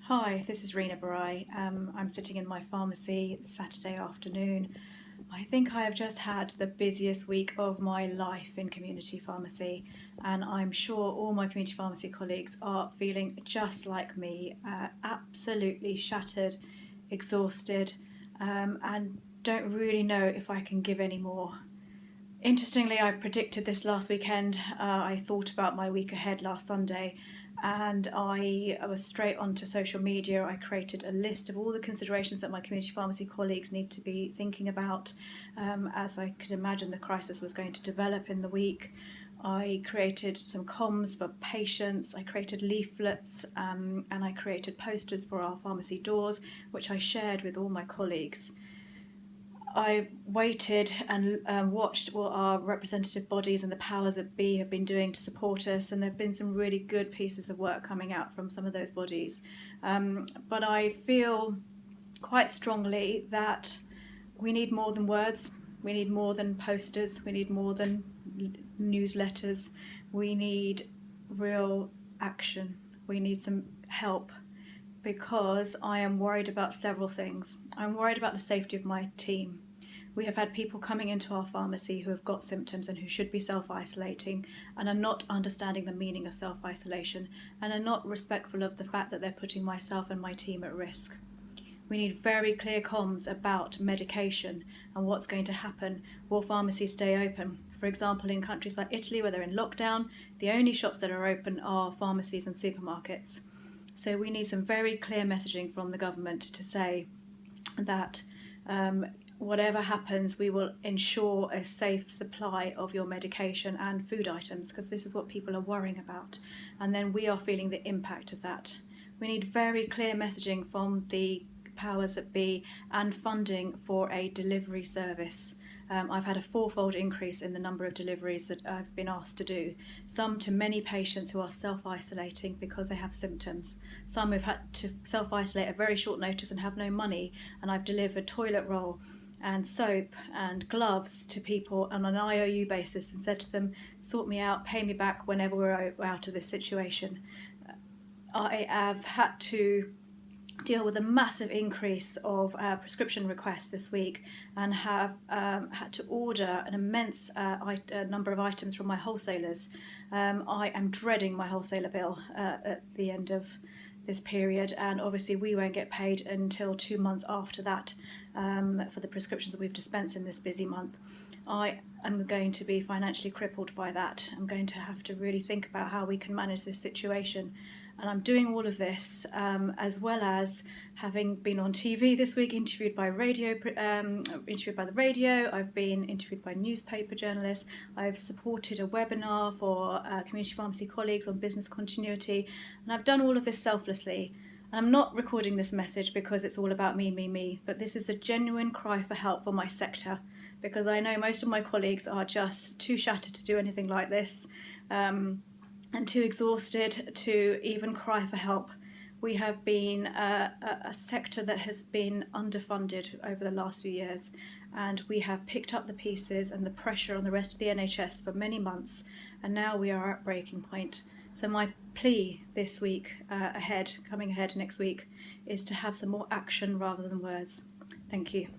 Hi, this is Rena Barai. I'm sitting in my pharmacy Saturday afternoon. I think I have just had the busiest week of my life in community pharmacy, and I'm sure all my community pharmacy colleagues are feeling just like me, absolutely shattered, exhausted, and don't really know if I can give any more. Interestingly, I predicted this last weekend. I thought about my week ahead last Sunday, and I was straight onto social media. I created a list of all the considerations that my community pharmacy colleagues need to be thinking about, as I could imagine the crisis was going to develop in the week. I created some comms for patients, I created leaflets, and I created posters for our pharmacy doors, which I shared with all my colleagues. I waited and watched what our representative bodies and the powers that be have been doing to support us, and there have been some really good pieces of work coming out from some of those bodies. But I feel quite strongly that we need more than words, we need more than posters, we need more than newsletters, we need real action, we need some help, because I am worried about several things. I'm worried about the safety of my team. We have had people coming into our pharmacy who have got symptoms and who should be self-isolating and are not understanding the meaning of self-isolation and are not respectful of the fact that they're putting myself and my team at risk. We need very clear comms about medication and what's going to happen. Will pharmacies stay open? For example, in countries like Italy, where they're in lockdown, the only shops that are open are pharmacies and supermarkets. So we need some very clear messaging from the government to say that whatever happens, we will ensure a safe supply of your medication and food items, because this is what people are worrying about. And then we are feeling the impact of that. We need very clear messaging from the powers that be and funding for a delivery service. I've had a fourfold increase in the number of deliveries that I've been asked to do, some to many patients who are self-isolating because they have symptoms. Some have had to self-isolate at very short notice and have no money, and I've delivered toilet roll and soap and gloves to people on an IOU basis and said to them, sort me out, pay me back whenever we're out of this situation. I have had to deal with a massive increase of prescription requests this week and have had to order an immense number of items from my wholesalers. I am dreading my wholesaler bill at the end of this period, and obviously we won't get paid until 2 months after that for the prescriptions that we've dispensed in this busy month. I am going to be financially crippled by that. I'm going to have to really think about how we can manage this situation. And I'm doing all of this as well as having been on TV this week, interviewed by the radio. I've been interviewed by newspaper journalists. I've supported a webinar for community pharmacy colleagues on business continuity. And I've done all of this selflessly. And I'm not recording this message because it's all about me, but this is a genuine cry for help for my sector, because I know most of my colleagues are just too shattered to do anything like this. And too exhausted to even cry for help. We have been a sector that has been underfunded over the last few years, and we have picked up the pieces and the pressure on the rest of the NHS for many months, and now we are at breaking point. So my plea this week coming ahead next week, is to have some more action rather than words. Thank you.